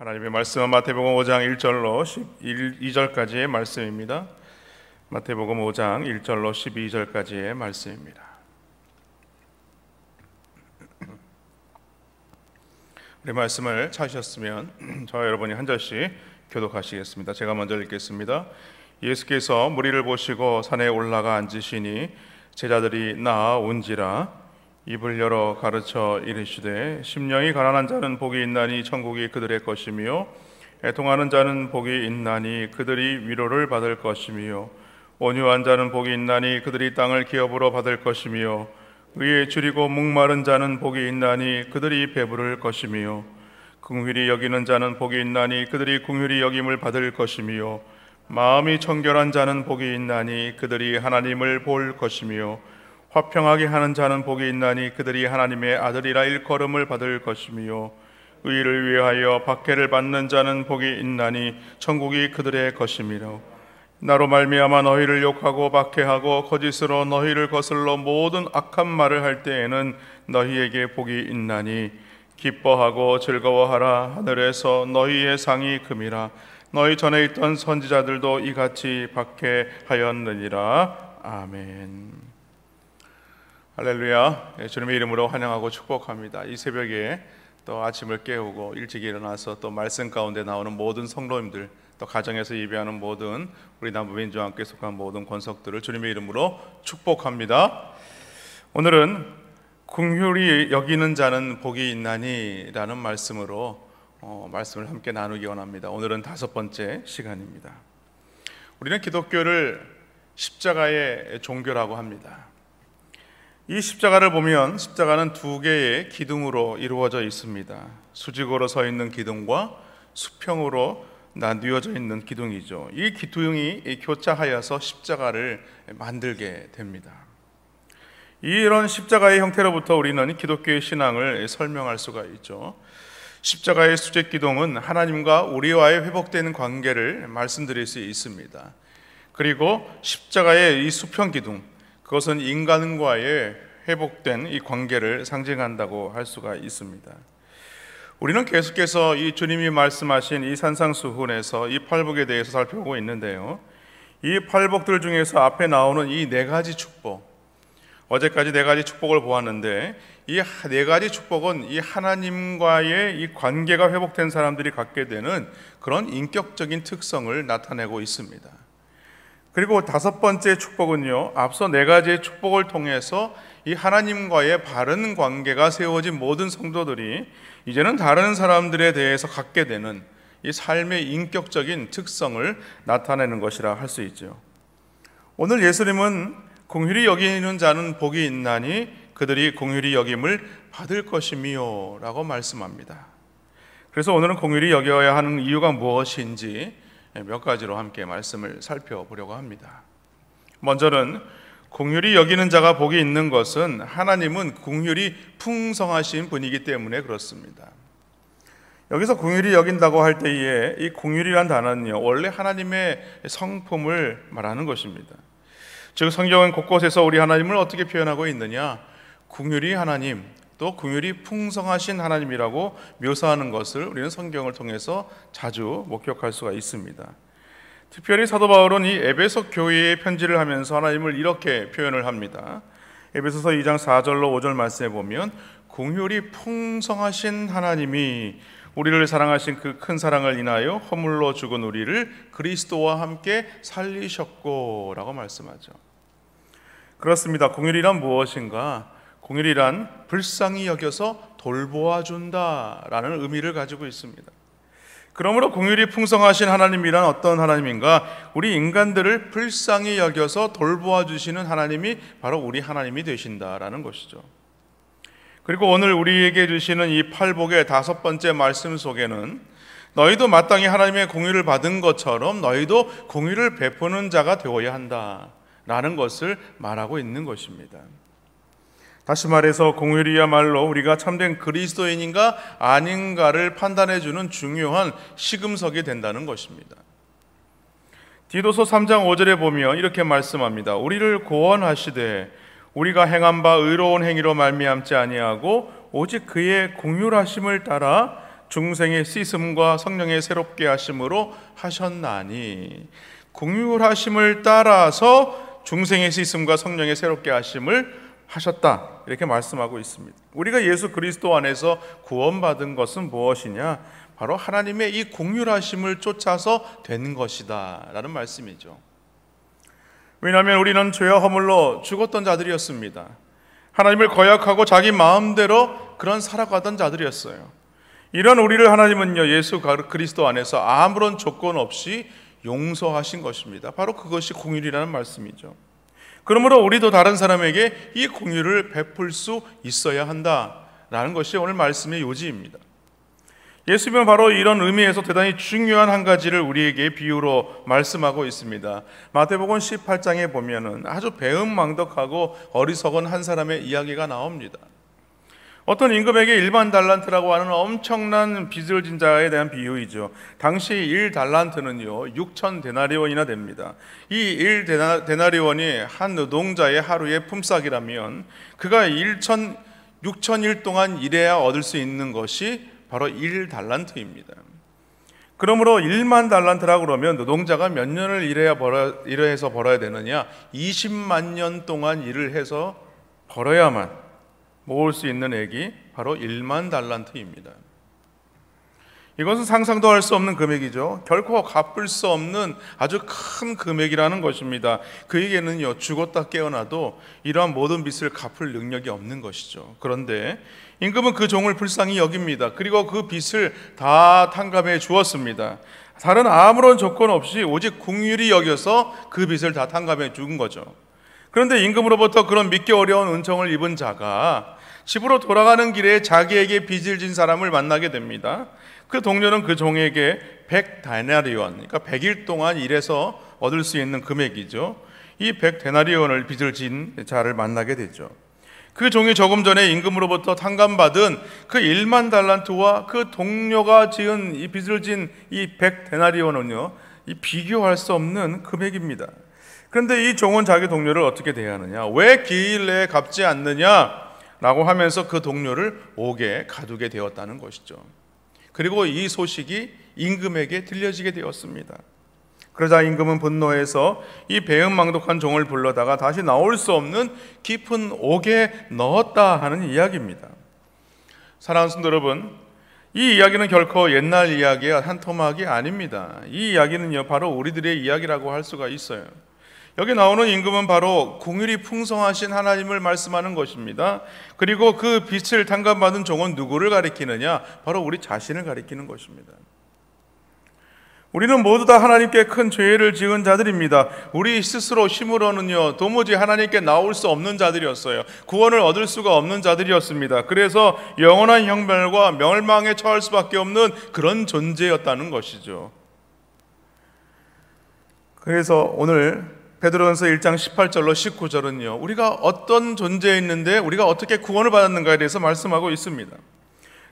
하나님의 말씀은 마태복음 5장 1절로 12절까지의 말씀입니다. 마태복음 5장 1절로 12절까지의 말씀입니다. 우리 말씀을 찾으셨으면 저와 여러분이 한 절씩 교독하시겠습니다. 제가 먼저 읽겠습니다. 예수께서 무리를 보시고 산에 올라가 앉으시니 제자들이 나아온지라 입을 열어 가르쳐 이르시되 심령이 가난한 자는 복이 있나니 천국이 그들의 것이며 애통하는 자는 복이 있나니 그들이 위로를 받을 것이며 온유한 자는 복이 있나니 그들이 땅을 기업으로 받을 것이며 의에 줄이고 목마른 자는 복이 있나니 그들이 배부를 것이며 긍휼히 여기는 자는 복이 있나니 그들이 긍휼히 여김을 받을 것이며 마음이 청결한 자는 복이 있나니 그들이 하나님을 볼 것이며 화평하게 하는 자는 복이 있나니 그들이 하나님의 아들이라 일컬음을 받을 것이며 의를 위하여 박해를 받는 자는 복이 있나니 천국이 그들의 것이며 나로 말미암아 너희를 욕하고 박해하고 거짓으로 너희를 거슬러 모든 악한 말을 할 때에는 너희에게 복이 있나니 기뻐하고 즐거워하라. 하늘에서 너희의 상이 금이라. 너희 전에 있던 선지자들도 이같이 박해하였느니라. 아멘. 할렐루야. 주님의 이름으로 환영하고 축복합니다. 이 새벽에 또 아침을 깨우고 일찍 일어나서 또 말씀 가운데 나오는 모든 성도님들, 또 가정에서 예배하는 모든 우리 남부민주함께 속한 모든 권속들을 주님의 이름으로 축복합니다. 오늘은 긍휼히 여기는 자는 복이 있나니 라는 말씀으로 말씀을 함께 나누기 원합니다. 오늘은 5번째 시간입니다. 우리는 기독교를 십자가의 종교라고 합니다. 이 십자가를 보면 십자가는 2개의 기둥으로 이루어져 있습니다. 수직으로 서 있는 기둥과 수평으로 나뉘어져 있는 기둥이죠. 이 기둥이 교차하여서 십자가를 만들게 됩니다. 이런 십자가의 형태로부터 우리는 기독교의 신앙을 설명할 수가 있죠. 십자가의 수직 기둥은 하나님과 우리와의 회복되는 관계를 말씀드릴 수 있습니다. 그리고 십자가의 이 수평 기둥, 그것은 인간과의 회복된 이 관계를 상징한다고 할 수가 있습니다. 우리는 계속해서 이 주님이 말씀하신 이 산상수훈에서 이 팔복에 대해서 살펴보고 있는데요. 이 팔복들 중에서 앞에 나오는 이 4가지 축복, 어제까지 4가지 축복을 보았는데 이 4가지 축복은 이 하나님과의 이 관계가 회복된 사람들이 갖게 되는 그런 인격적인 특성을 나타내고 있습니다. 그리고 5번째 축복은요, 앞서 4가지의 축복을 통해서 이 하나님과의 바른 관계가 세워진 모든 성도들이 이제는 다른 사람들에 대해서 갖게 되는 이 삶의 인격적인 특성을 나타내는 것이라 할 수 있죠. 오늘 예수님은 긍휼히 여기는 자는 복이 있나니 그들이 긍휼히 여김을 받을 것이며 라고 말씀합니다. 그래서 오늘은 긍휼히 여겨야 하는 이유가 무엇인지 몇 가지로 함께 말씀을 살펴보려고 합니다. 먼저는 긍휼히 여기는 자가 복이 있는 것은 하나님은 긍휼이 풍성하신 분이기 때문에 그렇습니다. 여기서 긍휼히 여긴다고 할 때에 이 긍휼이란 단어는요, 원래 하나님의 성품을 말하는 것입니다. 즉 성경은 곳곳에서 우리 하나님을 어떻게 표현하고 있느냐, 긍휼이 하나님, 또 긍휼이 풍성하신 하나님이라고 묘사하는 것을 우리는 성경을 통해서 자주 목격할 수가 있습니다. 특별히 사도 바울은 이 에베소 교회에 편지를 하면서 하나님을 이렇게 표현을 합니다. 에베소서 2장 4절로 5절 말씀에 보면 긍휼이 풍성하신 하나님이 우리를 사랑하신 그 큰 사랑을 인하여 허물로 죽은 우리를 그리스도와 함께 살리셨고 라고 말씀하죠. 그렇습니다. 긍휼이란 무엇인가? 긍휼이란 불쌍히 여겨서 돌보아 준다라는 의미를 가지고 있습니다. 그러므로 긍휼이 풍성하신 하나님이란 어떤 하나님인가? 우리 인간들을 불쌍히 여겨서 돌보아 주시는 하나님이 바로 우리 하나님이 되신다라는 것이죠. 그리고 오늘 우리에게 주시는 이 팔복의 5번째 말씀 속에는 너희도 마땅히 하나님의 긍휼을 받은 것처럼 너희도 긍휼을 베푸는 자가 되어야 한다라는 것을 말하고 있는 것입니다. 다시 말해서 긍휼이야말로 우리가 참된 그리스도인인가 아닌가를 판단해주는 중요한 시금석이 된다는 것입니다. 디도서 3장 5절에 보면 이렇게 말씀합니다. 우리를 구원하시되 우리가 행한 바 의로운 행위로 말미암지 아니하고 오직 그의 긍휼하심을 따라 중생의 씻음과 성령의 새롭게 하심으로 하셨나니, 긍휼하심을 따라서 중생의 씻음과 성령의 새롭게 하심을 하셨다, 이렇게 말씀하고 있습니다. 우리가 예수 그리스도 안에서 구원받은 것은 무엇이냐? 바로 하나님의 이 긍휼하심을 쫓아서 된 것이다 라는 말씀이죠. 왜냐하면 우리는 죄와 허물로 죽었던 자들이었습니다. 하나님을 거역하고 자기 마음대로 그런 살아가던 자들이었어요. 이런 우리를 하나님은요, 예수 그리스도 안에서 아무런 조건 없이 용서하신 것입니다. 바로 그것이 긍휼이라는 말씀이죠. 그러므로 우리도 다른 사람에게 이 긍휼을 베풀 수 있어야 한다라는 것이 오늘 말씀의 요지입니다. 예수님은 바로 이런 의미에서 대단히 중요한 한 가지를 우리에게 비유로 말씀하고 있습니다. 마태복음 18장에 보면은 아주 배은망덕하고 어리석은 한 사람의 이야기가 나옵니다. 어떤 임금에게 1만 달란트라고 하는 엄청난 빚을 진 자에 대한 비유이죠. 당시 1달란트는요 6천 데나리온이나 됩니다. 이 1데나리온이 한 노동자의 하루의 품삯이라면 그가 6천일 동안 일해야 얻을 수 있는 것이 바로 1달란트입니다. 그러므로 1만 달란트라고 그러면 노동자가 몇 년을 일해서 벌어야 되느냐? 20만 년 동안 일을 해서 벌어야만 모을 수 있는 액이 바로 1만 달란트입니다. 이것은 상상도 할 수 없는 금액이죠. 결코 갚을 수 없는 아주 큰 금액이라는 것입니다. 그에게는요, 죽었다 깨어나도 이러한 모든 빚을 갚을 능력이 없는 것이죠. 그런데 임금은 그 종을 불쌍히 여깁니다. 그리고 그 빚을 다 탕감해 주었습니다. 다른 아무런 조건 없이 오직 긍휼히 여겨서 그 빚을 다 탕감해 준 거죠. 그런데 임금으로부터 그런 믿기 어려운 은총을 입은 자가 집으로 돌아가는 길에 자기에게 빚을 진 사람을 만나게 됩니다. 그 동료는 그 종에게 100데나리온, 그러니까 100일 동안 일해서 얻을 수 있는 금액이죠. 이 100데나리온을 빚을 진 자를 만나게 되죠. 그 종이 조금 전에 임금으로부터 탕감받은 그 1만 달란트와 그 동료가 지은 이 빚을 진 이 100데나리온은요, 이 비교할 수 없는 금액입니다. 그런데 이 종은 자기 동료를 어떻게 대하느냐? 왜 기일 내에 갚지 않느냐? 라고 하면서 그 동료를 옥에 가두게 되었다는 것이죠. 그리고 이 소식이 임금에게 들려지게 되었습니다. 그러자 임금은 분노해서 이 배은망덕한 종을 불러다가 다시 나올 수 없는 깊은 옥에 넣었다 하는 이야기입니다. 사랑하는 성도 여러분, 이 이야기는 결코 옛날 이야기의 한 토막이 아닙니다. 이 이야기는요, 바로 우리들의 이야기라고 할 수가 있어요. 여기 나오는 임금은 바로 긍휼이 풍성하신 하나님을 말씀하는 것입니다. 그리고 그 빚을 탕감받은 종은 누구를 가리키느냐? 바로 우리 자신을 가리키는 것입니다. 우리는 모두 다 하나님께 큰 죄를 지은 자들입니다. 우리 스스로 힘으로는요, 도무지 하나님께 나올 수 없는 자들이었어요. 구원을 얻을 수가 없는 자들이었습니다. 그래서 영원한 형벌과 멸망에 처할 수밖에 없는 그런 존재였다는 것이죠. 그래서 오늘 베드로전서 1장 18절로 19절은요, 우리가 어떤 존재였는데 우리가 어떻게 구원을 받았는가에 대해서 말씀하고 있습니다.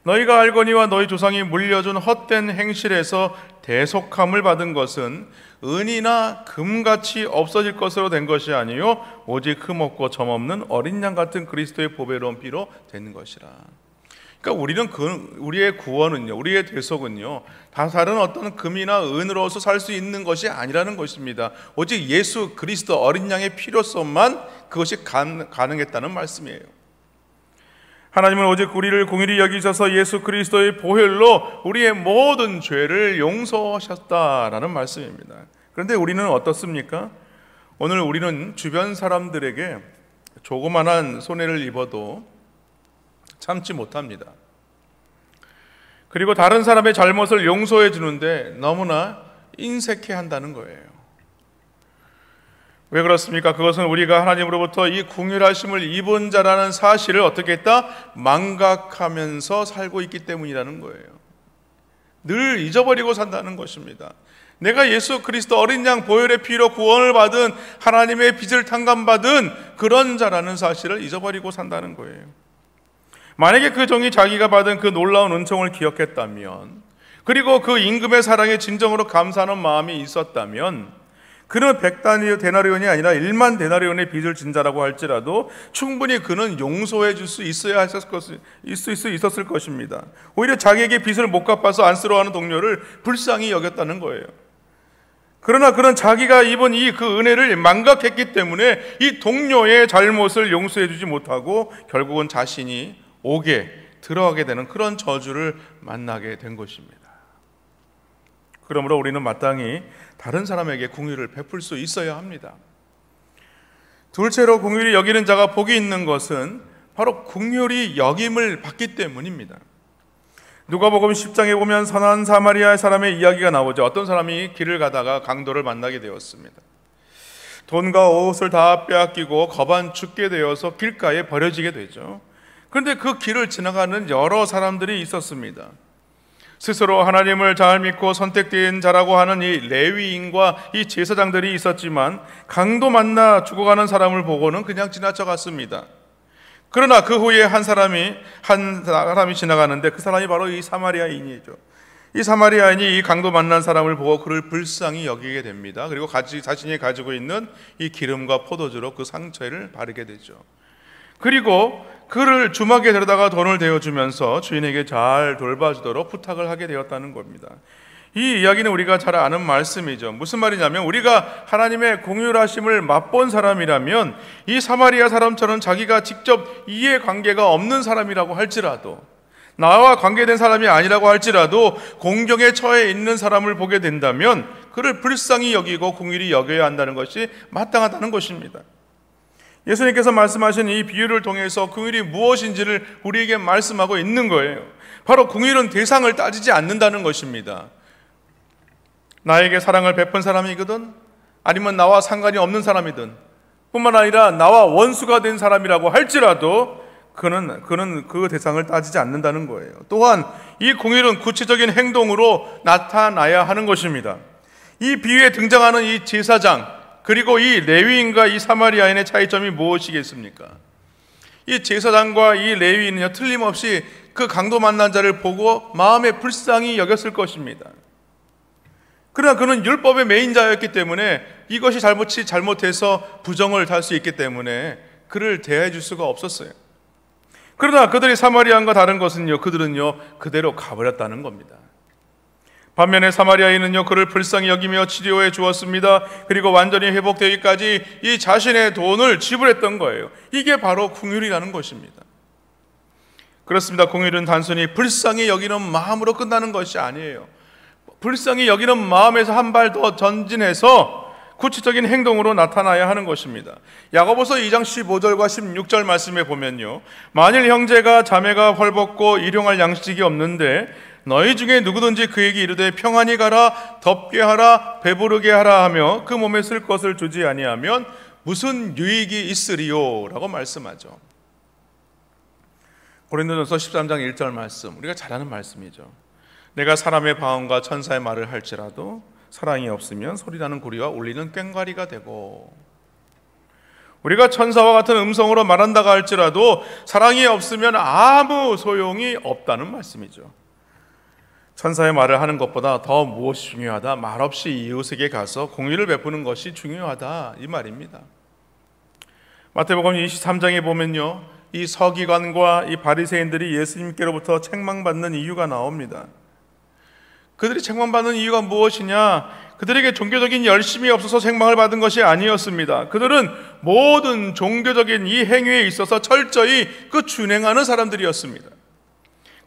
너희가 알거니와 너희 조상이 물려준 헛된 행실에서 대속함을 받은 것은 은이나 금같이 없어질 것으로 된 것이 아니요 오직 흠없고 점없는 어린 양 같은 그리스도의 보배로운 피로 된 것이라. 그러니까 우리의 구원은요, 우리의 대속은요, 다른 어떤 금이나 은으로서 살 수 있는 것이 아니라는 것입니다. 오직 예수 그리스도 어린 양의 필요성만 그것이 가능했다는 말씀이에요. 하나님은 오직 우리를 긍휼히 여기셔서 예수 그리스도의 보혈로 우리의 모든 죄를 용서하셨다라는 말씀입니다. 그런데 우리는 어떻습니까? 오늘 우리는 주변 사람들에게 조그만한 손해를 입어도 참지 못합니다. 그리고 다른 사람의 잘못을 용서해 주는데 너무나 인색해 한다는 거예요. 왜 그렇습니까? 그것은 우리가 하나님으로부터 이 긍휼하심을 입은 자라는 사실을 어떻게 했다? 망각하면서 살고 있기 때문이라는 거예요. 늘 잊어버리고 산다는 것입니다. 내가 예수 그리스도 어린 양 보혈의 피로 구원을 받은 하나님의 빚을 탕감받은 그런 자라는 사실을 잊어버리고 산다는 거예요. 만약에 그 종이 자기가 받은 그 놀라운 은총을 기억했다면, 그리고 그 임금의 사랑에 진정으로 감사하는 마음이 있었다면, 그는 100데나리온이 아니라 1만 데나리온의 빚을 진 자라고 할지라도 충분히 그는 용서해 줄 수 있었을 것입니다. 오히려 자기에게 빚을 못 갚아서 안쓰러워하는 동료를 불쌍히 여겼다는 거예요. 그러나 그는 자기가 입은 그 은혜를 망각했기 때문에 이 동료의 잘못을 용서해 주지 못하고 결국은 자신이 옥에 들어가게 되는 그런 저주를 만나게 된 것입니다. 그러므로 우리는 마땅히 다른 사람에게 긍휼을 베풀 수 있어야 합니다. 둘째로 긍휼히 여기는 자가 복이 있는 것은 바로 긍휼히 여김을 받기 때문입니다. 누가복음 10장에 보면 선한 사마리아 사람의 이야기가 나오죠. 어떤 사람이 길을 가다가 강도를 만나게 되었습니다. 돈과 옷을 다 빼앗기고 거반 죽게 되어서 길가에 버려지게 되죠. 그런데 그 길을 지나가는 여러 사람들이 있었습니다. 스스로 하나님을 잘 믿고 선택된 자라고 하는 이 레위인과 이 제사장들이 있었지만 강도 만나 죽어가는 사람을 보고는 그냥 지나쳐 갔습니다. 그러나 그 후에 한 사람이 지나가는데 그 사람이 바로 이 사마리아인이죠. 이 사마리아인이 이 강도 만난 사람을 보고 그를 불쌍히 여기게 됩니다. 그리고 자신이 가지고 있는 이 기름과 포도주로 그 상처를 바르게 되죠. 그리고 그를 주막에 데려다가 돈을 대어주면서 주인에게 잘 돌봐주도록 부탁을 하게 되었다는 겁니다. 이 이야기는 우리가 잘 아는 말씀이죠. 무슨 말이냐면 우리가 하나님의 긍휼하심을 맛본 사람이라면 이 사마리아 사람처럼 자기가 직접 이해관계가 없는 사람이라고 할지라도, 나와 관계된 사람이 아니라고 할지라도 공경에 처해 있는 사람을 보게 된다면 그를 불쌍히 여기고 긍휼히 여겨야 한다는 것이 마땅하다는 것입니다. 예수님께서 말씀하신 이 비유를 통해서 긍휼이 무엇인지를 우리에게 말씀하고 있는 거예요. 바로 긍휼은 대상을 따지지 않는다는 것입니다. 나에게 사랑을 베푼 사람이거든, 아니면 나와 상관이 없는 사람이든, 뿐만 아니라 나와 원수가 된 사람이라고 할지라도 그는 그 대상을 따지지 않는다는 거예요. 또한 이 긍휼은 구체적인 행동으로 나타나야 하는 것입니다. 이 비유에 등장하는 이 제사장, 그리고 이 레위인과 이 사마리아인의 차이점이 무엇이겠습니까? 이 제사장과 이 레위인은요, 틀림없이 그 강도 만난 자를 보고 마음에 불쌍히 여겼을 것입니다. 그러나 그는 율법의 매인자였기 때문에 이것이 잘못해서 부정을 달 수 있기 때문에 그를 대해 줄 수가 없었어요. 그러나 그들이 사마리아인과 다른 것은요, 그들은요 그대로 가버렸다는 겁니다. 반면에 사마리아인은요 그를 불쌍히 여기며 치료해 주었습니다. 그리고 완전히 회복되기까지 이 자신의 돈을 지불했던 거예요. 이게 바로 긍휼이라는 것입니다. 그렇습니다. 긍휼은 단순히 불쌍히 여기는 마음으로 끝나는 것이 아니에요. 불쌍히 여기는 마음에서 한 발 더 전진해서 구체적인 행동으로 나타나야 하는 것입니다. 야고보서 2장 15절과 16절 말씀에 보면요, 만일 형제가 자매가 헐벗고 일용할 양식이 없는데 너희 중에 누구든지 그에게 이르되 평안히 가라, 덥게 하라, 배부르게 하라 하며 그 몸에 쓸 것을 주지 아니하면 무슨 유익이 있으리요? 라고 말씀하죠. 고린도전서 13장 1절 말씀, 우리가 잘 아는 말씀이죠. 내가 사람의 방언과 천사의 말을 할지라도 사랑이 없으면 소리나는 구리와 울리는 꽹과리가 되고, 우리가 천사와 같은 음성으로 말한다고 할지라도 사랑이 없으면 아무 소용이 없다는 말씀이죠. 천사의 말을 하는 것보다 더 무엇이 중요하다? 말없이 이웃에게 가서 긍휼을 베푸는 것이 중요하다, 이 말입니다. 마태복음 23장에 보면요, 이 서기관과 이 바리새인들이 예수님께로부터 책망받는 이유가 나옵니다. 그들이 책망받는 이유가 무엇이냐? 그들에게 종교적인 열심이 없어서 책망을 받은 것이 아니었습니다. 그들은 모든 종교적인 이 행위에 있어서 철저히 준행하는 사람들이었습니다.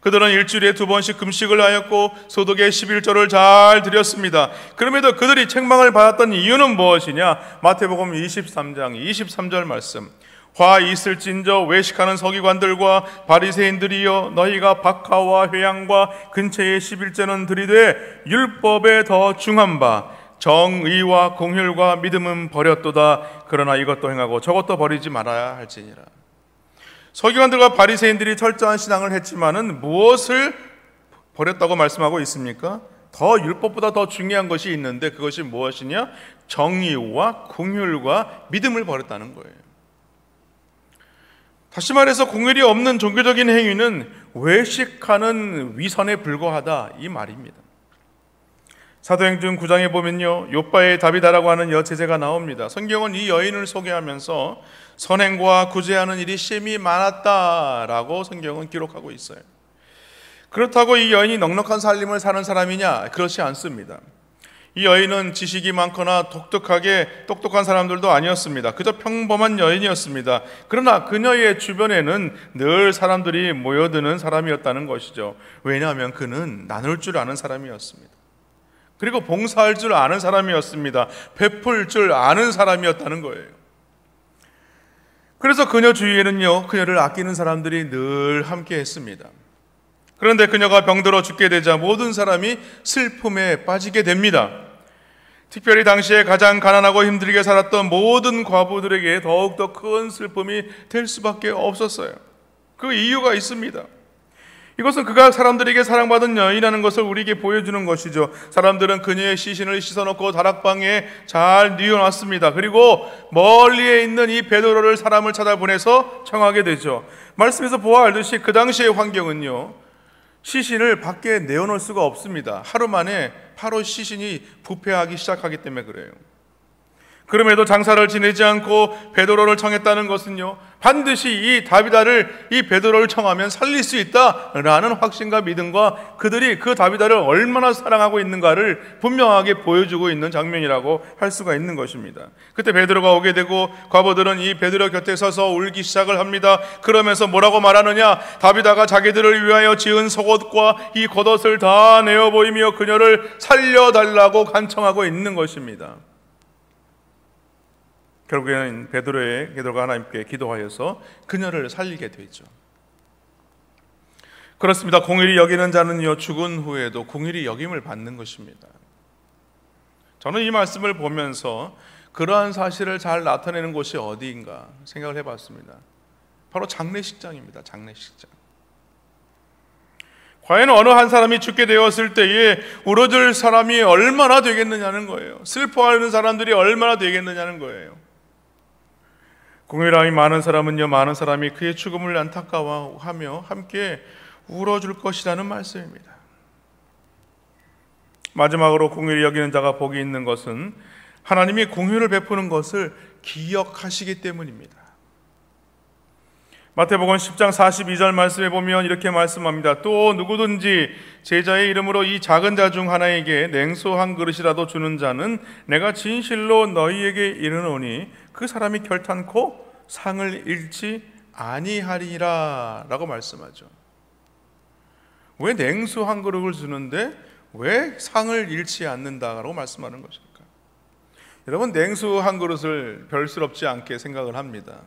그들은 일주일에 2번씩 금식을 하였고 소득의 11조를 잘 드렸습니다. 그럼에도 그들이 책망을 받았던 이유는 무엇이냐? 마태복음 23장 23절 말씀, 화 있을진저 외식하는 서기관들과 바리새인들이여, 너희가 박하와 회양과 근처의 11조는 들이되 율법에 더 중한 바 정의와 긍휼과 믿음은 버렸도다. 그러나 이것도 행하고 저것도 버리지 말아야 할지니라. 서기관들과 바리새인들이 철저한 신앙을 했지만은 무엇을 버렸다고 말씀하고 있습니까? 더 율법보다 더 중요한 것이 있는데 그것이 무엇이냐? 정의와 긍휼과 믿음을 버렸다는 거예요. 다시 말해서 긍휼이 없는 종교적인 행위는 외식하는 위선에 불과하다, 이 말입니다. 사도행전 9장에 보면요, 욥바의 다비다라고 하는 여제자가 나옵니다. 성경은 이 여인을 소개하면서 선행과 구제하는 일이 심히 많았다라고 성경은 기록하고 있어요. 그렇다고 이 여인이 넉넉한 삶을 사는 사람이냐? 그렇지 않습니다. 이 여인은 지식이 많거나 똑똑한 사람들도 아니었습니다. 그저 평범한 여인이었습니다. 그러나 그녀의 주변에는 늘 사람들이 모여드는 사람이었다는 것이죠. 왜냐하면 그는 나눌 줄 아는 사람이었습니다. 그리고 봉사할 줄 아는 사람이었습니다. 베풀 줄 아는 사람이었다는 거예요. 그래서 그녀 주위에는요, 그녀를 아끼는 사람들이 늘 함께 했습니다. 그런데 그녀가 병들어 죽게 되자 모든 사람이 슬픔에 빠지게 됩니다. 특별히 당시에 가장 가난하고 힘들게 살았던 모든 과부들에게 더욱더 큰 슬픔이 될 수밖에 없었어요. 그 이유가 있습니다. 이것은 그가 사람들에게 사랑받은 여인이라는 것을 우리에게 보여주는 것이죠. 사람들은 그녀의 시신을 씻어놓고 다락방에 잘 뉘어놨습니다. 그리고 멀리에 있는 이 베드로를 사람을 찾아보내서 청하게 되죠. 말씀에서 보아 알듯이 그 당시의 환경은요, 시신을 밖에 내어놓을 수가 없습니다. 하루 만에 바로 시신이 부패하기 시작하기 때문에 그래요. 그럼에도 장사를 지내지 않고 베드로를 청했다는 것은요, 반드시 이 다비다를 이 베드로를 청하면 살릴 수 있다라는 확신과 믿음과 그들이 그 다비다를 얼마나 사랑하고 있는가를 분명하게 보여주고 있는 장면이라고 할 수가 있는 것입니다. 그때 베드로가 오게 되고 과부들은 이 베드로 곁에 서서 울기 시작을 합니다. 그러면서 뭐라고 말하느냐? 다비다가 자기들을 위하여 지은 속옷과 이 겉옷을 다 내어보이며 그녀를 살려달라고 간청하고 있는 것입니다. 결국에는 베드로가 하나님께 기도하여서 그녀를 살리게 되죠. 그렇습니다. 공의를 여기는 자는요, 죽은 후에도 공의를 여김을 받는 것입니다. 저는 이 말씀을 보면서 그러한 사실을 잘 나타내는 곳이 어디인가 생각을 해봤습니다. 바로 장례식장입니다. 장례식장. 과연 어느 한 사람이 죽게 되었을 때에 울어줄 사람이 얼마나 되겠느냐는 거예요. 슬퍼하는 사람들이 얼마나 되겠느냐는 거예요. 공의라이 많은 사람은요, 많은 사람이 그의 죽음을 안타까워하며 함께 울어줄 것이라는 말씀입니다. 마지막으로 공의를 여기는 자가 복이 있는 것은 하나님이 공의를 베푸는 것을 기억하시기 때문입니다. 마태복음 10장 42절 말씀에 보면 이렇게 말씀합니다. 또 누구든지 제자의 이름으로 이 작은 자 중 하나에게 냉수 한 그릇이라도 주는 자는 내가 진실로 너희에게 이르노니 그 사람이 결탄코 상을 잃지 아니하리라 라고 말씀하죠. 왜 냉수 한 그릇을 주는데 왜 상을 잃지 않는다라고 말씀하는 것일까? 여러분, 냉수 한 그릇을 별스럽지 않게 생각을 합니다.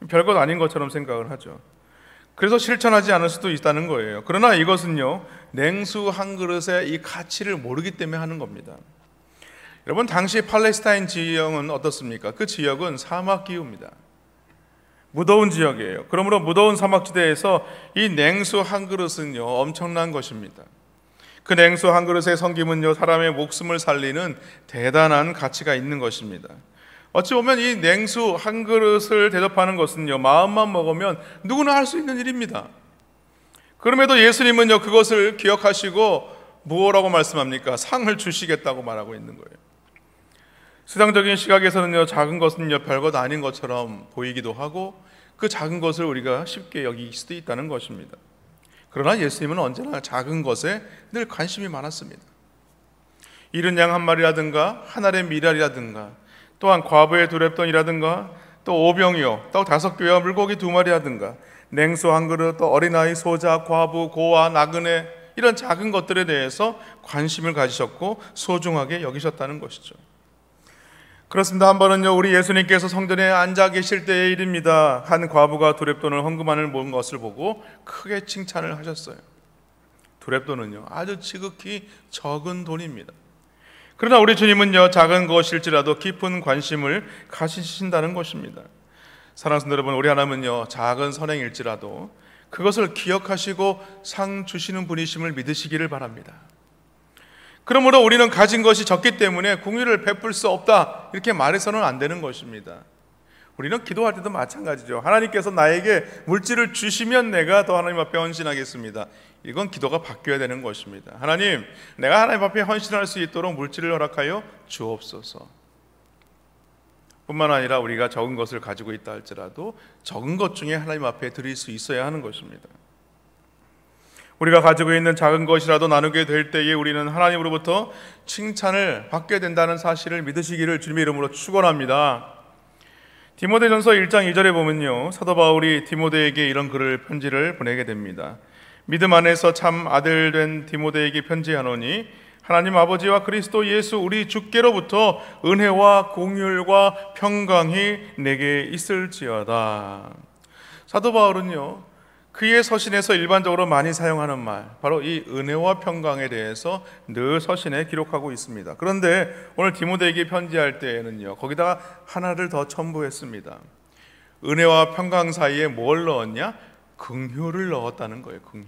별것 아닌 것처럼 생각을 하죠. 그래서 실천하지 않을 수도 있다는 거예요. 그러나 이것은요, 냉수 한 그릇의 이 가치를 모르기 때문에 하는 겁니다. 여러분, 당시 팔레스타인 지형은 어떻습니까? 그 지역은 사막 기후입니다. 무더운 지역이에요. 그러므로 무더운 사막지대에서 이 냉수 한 그릇은요, 엄청난 것입니다. 그 냉수 한 그릇의 섬김은요, 사람의 목숨을 살리는 대단한 가치가 있는 것입니다. 어찌 보면 이 냉수 한 그릇을 대접하는 것은요, 마음만 먹으면 누구나 할 수 있는 일입니다. 그럼에도 예수님은요, 그것을 기억하시고 뭐라고 말씀합니까? 상을 주시겠다고 말하고 있는 거예요. 세상적인 시각에서는요, 작은 것은요, 별것 아닌 것처럼 보이기도 하고 그 작은 것을 우리가 쉽게 여길 수도 있다는 것입니다. 그러나 예수님은 언제나 작은 것에 늘 관심이 많았습니다. 이른 양 한 마리라든가 한 알의 미랄이라든가 또한 과부의 두 랩돈이라든가 또 오병이어 또 5개와 물고기 2마리라든가 냉수 한 그릇 또 어린아이 소자 과부 고아 나그네 이런 작은 것들에 대해서 관심을 가지셨고 소중하게 여기셨다는 것이죠. 그렇습니다. 한 번은요, 우리 예수님께서 성전에 앉아 계실 때의 일입니다. 한 과부가 두 랩돈을 헌금하는 모은 것을 보고 크게 칭찬을 하셨어요. 두 랩돈은요, 아주 지극히 적은 돈입니다. 그러나 우리 주님은요, 작은 것일지라도 깊은 관심을 가지신다는 것입니다. 사랑하는 성도 여러분, 우리 하나님은요, 작은 선행일지라도 그것을 기억하시고 상 주시는 분이심을 믿으시기를 바랍니다. 그러므로 우리는 가진 것이 적기 때문에 공의를 베풀 수 없다 이렇게 말해서는 안 되는 것입니다. 우리는 기도할 때도 마찬가지죠. 하나님께서 나에게 물질을 주시면 내가 더 하나님 앞에 헌신하겠습니다. 이건 기도가 바뀌어야 되는 것입니다. 하나님, 내가 하나님 앞에 헌신할 수 있도록 물질을 허락하여 주옵소서. 뿐만 아니라 우리가 적은 것을 가지고 있다 할지라도 적은 것 중에 하나님 앞에 드릴 수 있어야 하는 것입니다. 우리가 가지고 있는 작은 것이라도 나누게 될 때에 우리는 하나님으로부터 칭찬을 받게 된다는 사실을 믿으시기를 주님의 이름으로 축원합니다. 디모데전서 1장 2절에 보면요, 사도 바울이 디모데에게 이런 편지를 보내게 됩니다. 믿음 안에서 참 아들 된 디모데에게 편지하노니 하나님 아버지와 그리스도 예수 우리 주께로부터 은혜와 공율과 평강이 내게 있을지어다. 사도 바울은요, 그의 서신에서 일반적으로 많이 사용하는 말, 바로 이 은혜와 평강에 대해서 늘 서신에 기록하고 있습니다. 그런데 오늘 디모데에게 편지할 때에는요, 거기다가 하나를 더 첨부했습니다. 은혜와 평강 사이에 뭘 넣었냐? 긍휼을 넣었다는 거예요. 긍휼.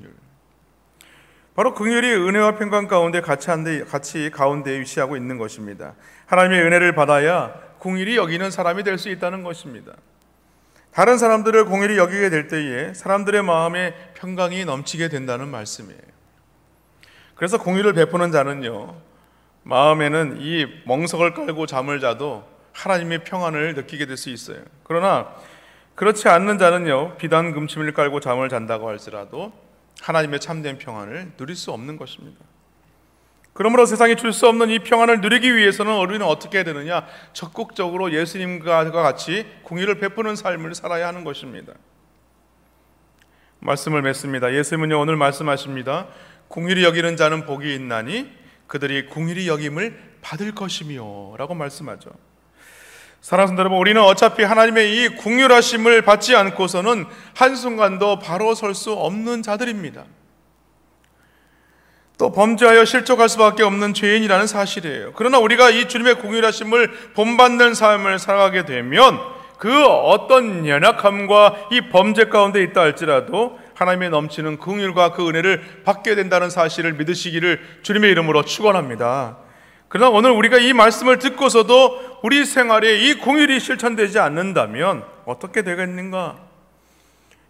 바로 긍휼이 은혜와 평강 가운데 같이 가운데 위치하고 있는 것입니다. 하나님의 은혜를 받아야 긍휼히 여기는 사람이 될 수 있다는 것입니다. 다른 사람들을 긍휼히 여기게 될 때에 사람들의 마음에 평강이 넘치게 된다는 말씀이에요. 그래서 긍휼을 베푸는 자는요, 마음에는 이 멍석을 깔고 잠을 자도 하나님의 평안을 느끼게 될 수 있어요. 그러나 그렇지 않는 자는요, 비단 금침을 깔고 잠을 잔다고 할지라도 하나님의 참된 평안을 누릴 수 없는 것입니다. 그러므로 세상이 줄 수 없는 이 평안을 누리기 위해서는 우리는 어떻게 해야 되느냐? 적극적으로 예수님과 같이 긍휼을 베푸는 삶을 살아야 하는 것입니다. 말씀을 맺습니다. 예수님은요, 오늘 말씀하십니다. 긍휼히 여기는 자는 복이 있나니 그들이 긍휼히 여김을 받을 것이며 라고 말씀하죠. 사랑하는 성도 여러분, 우리는 어차피 하나님의 이 긍휼하심을 받지 않고서는 한순간도 바로 설 수 없는 자들입니다. 또 범죄하여 실족할 수밖에 없는 죄인이라는 사실이에요. 그러나 우리가 이 주님의 긍휼하심을 본받는 삶을 살아가게 되면 그 어떤 연약함과 이 범죄 가운데 있다 할지라도 하나님의 넘치는 긍휼과 그 은혜를 받게 된다는 사실을 믿으시기를 주님의 이름으로 축원합니다. 그러나 오늘 우리가 이 말씀을 듣고서도 우리 생활에 이 긍휼이 실천되지 않는다면 어떻게 되겠는가?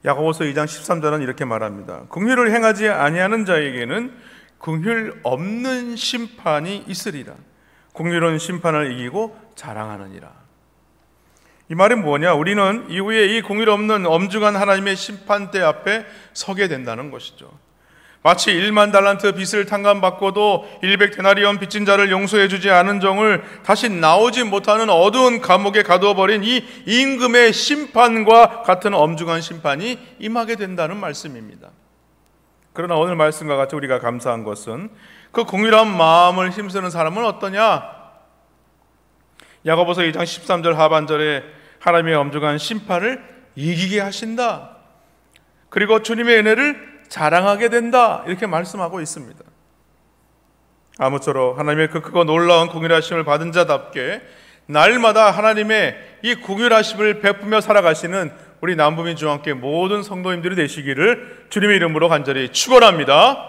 야고보서 2장 13절은 이렇게 말합니다. 긍휼을 행하지 아니하는 자에게는 긍휼 없는 심판이 있으리라. 긍휼은 심판을 이기고 자랑하느니라. 이 말은 뭐냐? 우리는 이후에 이 긍휼 없는 엄중한 하나님의 심판대 앞에 서게 된다는 것이죠. 마치 1만 달란트 빚을 탕감받고도 100데나리온 빚진 자를 용서해 주지 않은 종을 다시 나오지 못하는 어두운 감옥에 가두어 버린 이 임금의 심판과 같은 엄중한 심판이 임하게 된다는 말씀입니다. 그러나 오늘 말씀과 같이 우리가 감사한 것은 그 긍휼한 마음을 힘쓰는 사람은 어떠냐? 야고보서 2장 13절 하반절에 하나님의 엄중한 심판을 이기게 하신다. 그리고 주님의 은혜를 자랑하게 된다. 이렇게 말씀하고 있습니다. 아무쪼록 하나님의 그 크고 놀라운 긍휼하심을 받은 자답게 날마다 하나님의 이 긍휼하심을 베푸며 살아가시는 우리 남부민중앙교회 모든 성도님들이 되시기를 주님의 이름으로 간절히 축원합니다.